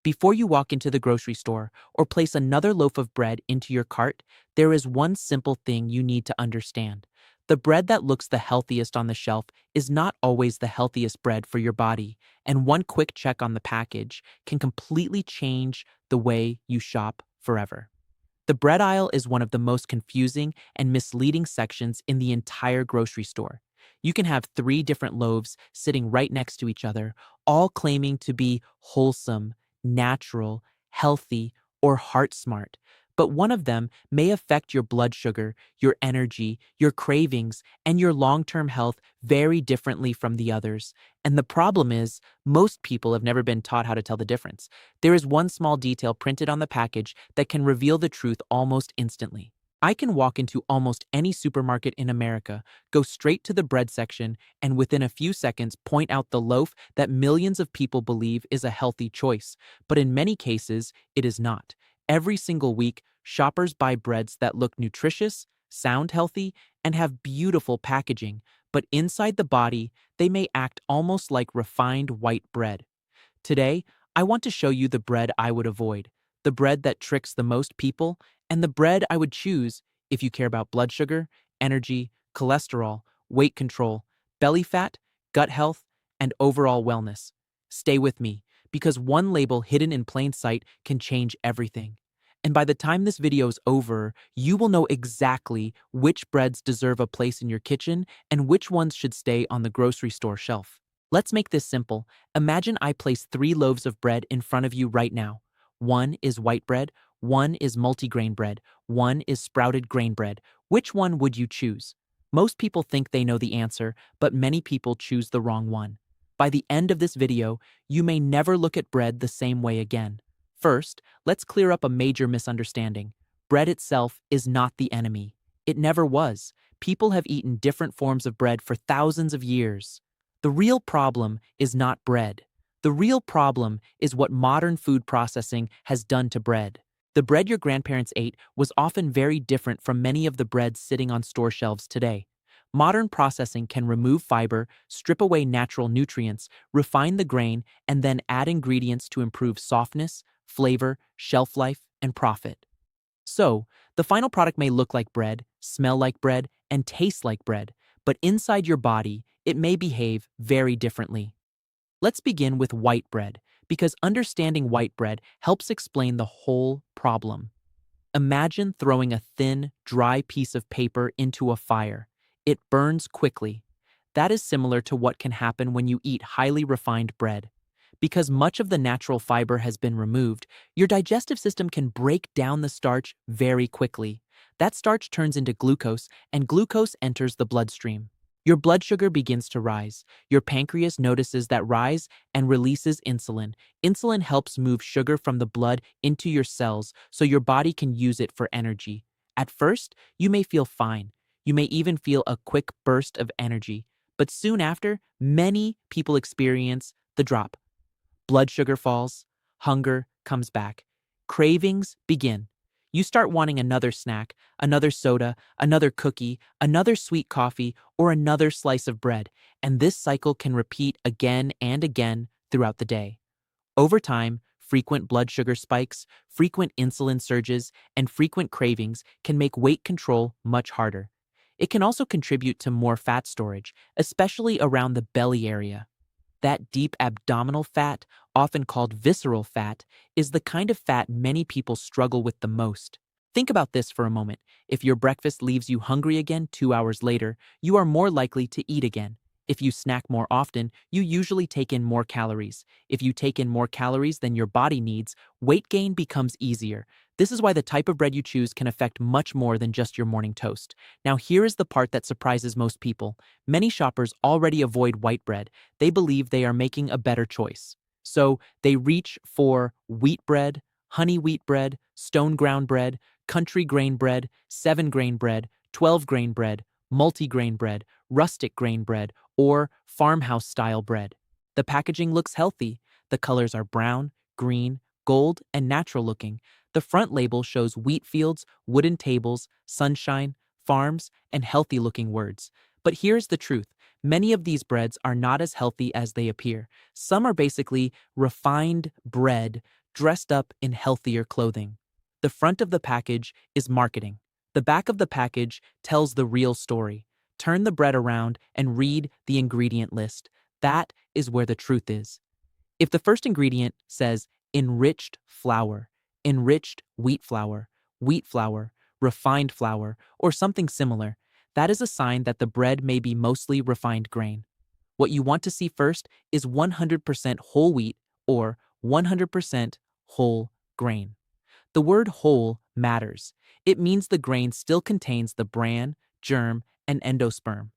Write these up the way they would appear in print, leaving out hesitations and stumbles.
Before you walk into the grocery store or place another loaf of bread into your cart, there is one simple thing you need to understand. The bread that looks the healthiest on the shelf is not always the healthiest bread for your body, and one quick check on the package can completely change the way you shop forever. The bread aisle is one of the most confusing and misleading sections in the entire grocery store. You can have three different loaves sitting right next to each other, all claiming to be wholesome, natural, healthy, or heart smart. But one of them may affect your blood sugar, your energy, your cravings, and your long-term health very differently from the others. And the problem is, most people have never been taught how to tell the difference. There is one small detail printed on the package that can reveal the truth almost instantly. I can walk into almost any supermarket in America, go straight to the bread section, and within a few seconds point out the loaf that millions of people believe is a healthy choice. But in many cases, it is not. Every single week, shoppers buy breads that look nutritious, sound healthy, and have beautiful packaging, but inside the body, they may act almost like refined white bread. Today, I want to show you the bread I would avoid, the bread that tricks the most people, and the bread I would choose if you care about blood sugar, energy, cholesterol, weight control, belly fat, gut health, and overall wellness. Stay with me, because one label hidden in plain sight can change everything. And by the time this video is over, you will know exactly which breads deserve a place in your kitchen and which ones should stay on the grocery store shelf. Let's make this simple. Imagine I place three loaves of bread in front of you right now. One is white bread, one is multigrain bread, one is sprouted grain bread. Which one would you choose? Most people think they know the answer, but many people choose the wrong one. By the end of this video, you may never look at bread the same way again. First, let's clear up a major misunderstanding. Bread itself is not the enemy. It never was. People have eaten different forms of bread for thousands of years. The real problem is not bread. The real problem is what modern food processing has done to bread. The bread your grandparents ate was often very different from many of the breads sitting on store shelves today. Modern processing can remove fiber, strip away natural nutrients, refine the grain, and then add ingredients to improve softness, flavor, shelf life, and profit. So, the final product may look like bread, smell like bread, and taste like bread, but inside your body, it may behave very differently. Let's begin with white bread, because understanding white bread helps explain the whole problem. Imagine throwing a thin, dry piece of paper into a fire. It burns quickly. That is similar to what can happen when you eat highly refined bread. Because much of the natural fiber has been removed, your digestive system can break down the starch very quickly. That starch turns into glucose, and glucose enters the bloodstream. Your blood sugar begins to rise. Your pancreas notices that rise and releases insulin. Insulin helps move sugar from the blood into your cells so your body can use it for energy. At first, you may feel fine. You may even feel a quick burst of energy. But soon after, many people experience the drop. Blood sugar falls. Hunger comes back. Cravings begin. You start wanting another snack, another soda, another cookie, another sweet coffee, or another slice of bread, and this cycle can repeat again and again throughout the day. Over time, frequent blood sugar spikes, frequent insulin surges, and frequent cravings can make weight control much harder. It can also contribute to more fat storage, especially around the belly area. That deep abdominal fat, often called visceral fat, is the kind of fat many people struggle with the most. Think about this for a moment. If your breakfast leaves you hungry again 2 hours later, you are more likely to eat again. If you snack more often, you usually take in more calories. If you take in more calories than your body needs, weight gain becomes easier. This is why the type of bread you choose can affect much more than just your morning toast. Now here is the part that surprises most people. Many shoppers already avoid white bread. They believe they are making a better choice. So they reach for wheat bread, honey wheat bread, stone ground bread, country grain bread, 7-grain bread, 12-grain bread, multigrain bread, rustic grain bread, or farmhouse-style bread. The packaging looks healthy. The colors are brown, green, gold, and natural-looking. The front label shows wheat fields, wooden tables, sunshine, farms, and healthy-looking words. But here's the truth. Many of these breads are not as healthy as they appear. Some are basically refined bread dressed up in healthier clothing. The front of the package is marketing. The back of the package tells the real story. Turn the bread around and read the ingredient list. That is where the truth is. If the first ingredient says enriched wheat flour, refined flour, or something similar, that is a sign that the bread may be mostly refined grain. What you want to see first is 100% whole wheat or 100% whole grain. The word whole matters. It means the grain still contains the bran, germ, and endosperm.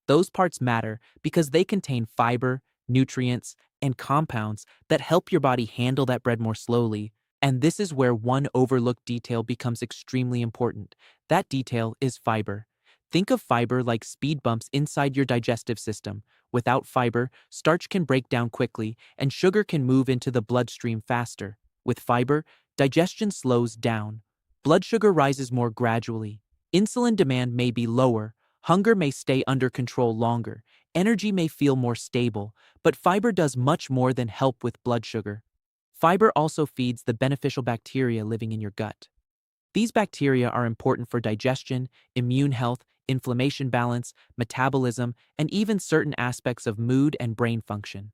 Those parts matter because they contain fiber, nutrients, and compounds that help your body handle that bread more slowly. And this is where one overlooked detail becomes extremely important. That detail is fiber. Think of fiber like speed bumps inside your digestive system. Without fiber, starch can break down quickly and sugar can move into the bloodstream faster. With fiber, digestion slows down. Blood sugar rises more gradually. Insulin demand may be lower. Hunger may stay under control longer. Energy may feel more stable, but fiber does much more than help with blood sugar. Fiber also feeds the beneficial bacteria living in your gut. These bacteria are important for digestion, immune health, inflammation balance, metabolism, and even certain aspects of mood and brain function.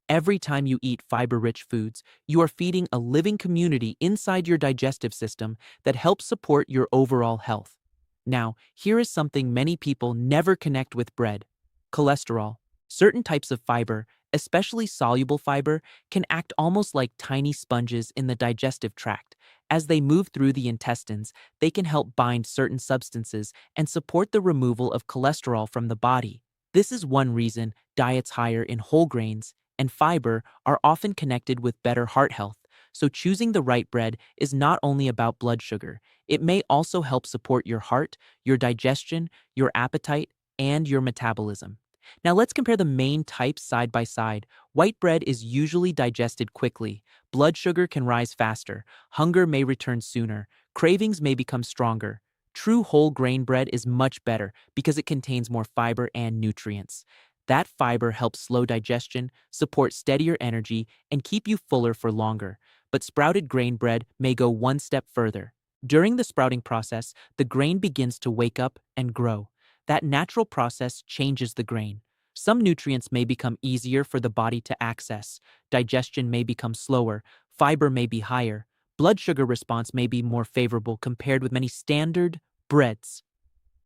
Every time you eat fiber-rich foods, you are feeding a living community inside your digestive system that helps support your overall health. Now, here is something many people never connect with bread: cholesterol. Certain types of fiber, especially soluble fiber, can act almost like tiny sponges in the digestive tract. As they move through the intestines, they can help bind certain substances and support the removal of cholesterol from the body. This is one reason diets higher in whole grains and fiber are often connected with better heart health. So choosing the right bread is not only about blood sugar. It may also help support your heart, your digestion, your appetite, and your metabolism. Now let's compare the main types side by side. White bread is usually digested quickly. Blood sugar can rise faster. Hunger may return sooner. Cravings may become stronger. True whole grain bread is much better because it contains more fiber and nutrients. That fiber helps slow digestion, support steadier energy, and keep you fuller for longer. But sprouted grain bread may go one step further. During the sprouting process, the grain begins to wake up and grow. That natural process changes the grain. Some nutrients may become easier for the body to access. Digestion may become slower. Fiber may be higher. Blood sugar response may be more favorable compared with many standard breads.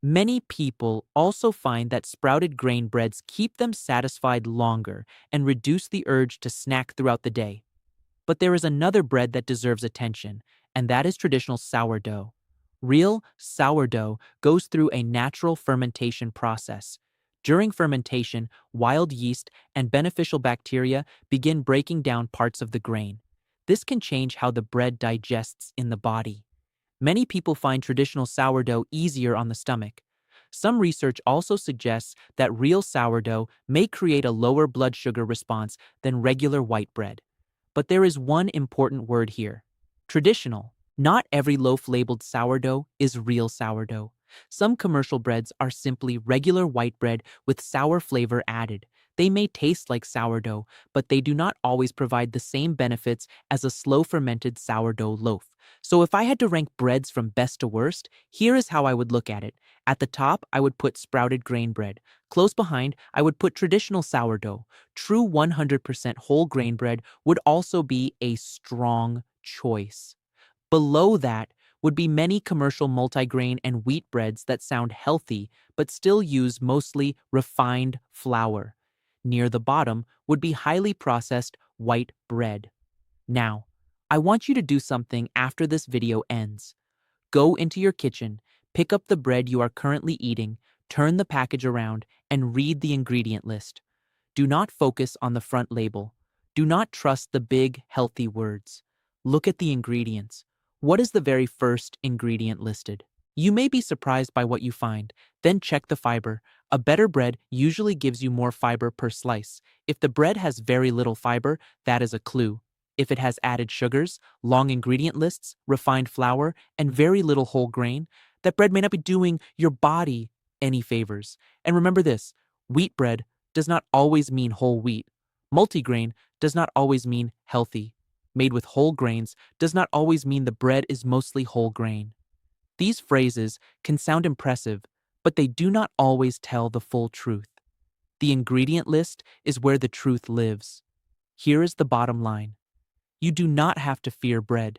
Many people also find that sprouted grain breads keep them satisfied longer and reduce the urge to snack throughout the day. But there is another bread that deserves attention, and that is traditional sourdough. Real sourdough goes through a natural fermentation process. During fermentation, wild yeast and beneficial bacteria begin breaking down parts of the grain. This can change how the bread digests in the body. Many people find traditional sourdough easier on the stomach. Some research also suggests that real sourdough may create a lower blood sugar response than regular white bread. But there is one important word here: traditional. Not every loaf labeled sourdough is real sourdough. Some commercial breads are simply regular white bread with sour flavor added. They may taste like sourdough, but they do not always provide the same benefits as a slow fermented sourdough loaf. So if I had to rank breads from best to worst, here is how I would look at it. At the top, I would put sprouted grain bread. Close behind, I would put traditional sourdough. True 100% whole grain bread would also be a strong choice. Below that would be many commercial multigrain and wheat breads that sound healthy but still use mostly refined flour. Near the bottom would be highly processed white bread. Now, I want you to do something after this video ends. Go into your kitchen, pick up the bread you are currently eating, turn the package around, and read the ingredient list. Do not focus on the front label. Do not trust the big, healthy words. Look at the ingredients. What is the very first ingredient listed? You may be surprised by what you find. Then check the fiber. A better bread usually gives you more fiber per slice. If the bread has very little fiber, that is a clue. If it has added sugars, long ingredient lists, refined flour, and very little whole grain, that bread may not be doing your body any favors. And remember this: wheat bread does not always mean whole wheat. Multigrain does not always mean healthy. made with whole grains does not always mean the bread is mostly whole grain. These phrases can sound impressive, but they do not always tell the full truth. The ingredient list is where the truth lives. Here is the bottom line. You do not have to fear bread.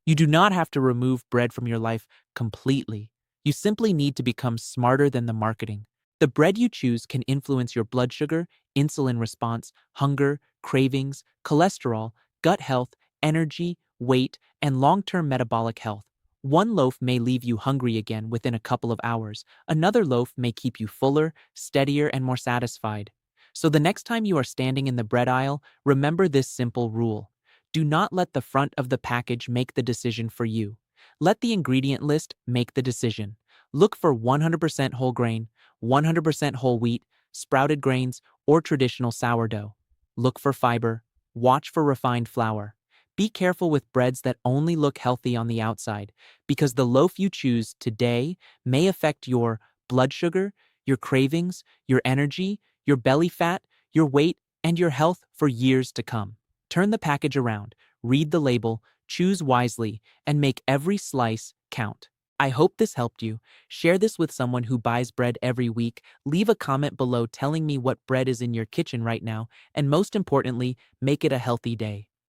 You do not have to remove bread from your life completely. You simply need to become smarter than the marketing. The bread you choose can influence your blood sugar, insulin response, hunger, cravings, cholesterol, gut health, energy, weight, and long-term metabolic health. One loaf may leave you hungry again within a couple of hours. Another loaf may keep you fuller, steadier, and more satisfied. So the next time you are standing in the bread aisle, remember this simple rule. Do not let the front of the package make the decision for you. Let the ingredient list make the decision. Look for 100% whole grain, 100% whole wheat, sprouted grains, or traditional sourdough. Look for fiber. Watch for refined flour. Be careful with breads that only look healthy on the outside, because the loaf you choose today may affect your blood sugar, your cravings, your energy, your belly fat, your weight, and your health for years to come. Turn the package around, read the label, choose wisely, and make every slice count. I hope this helped you. Share this with someone who buys bread every week. Leave a comment below telling me what bread is in your kitchen right now, and most importantly, make it a healthy day.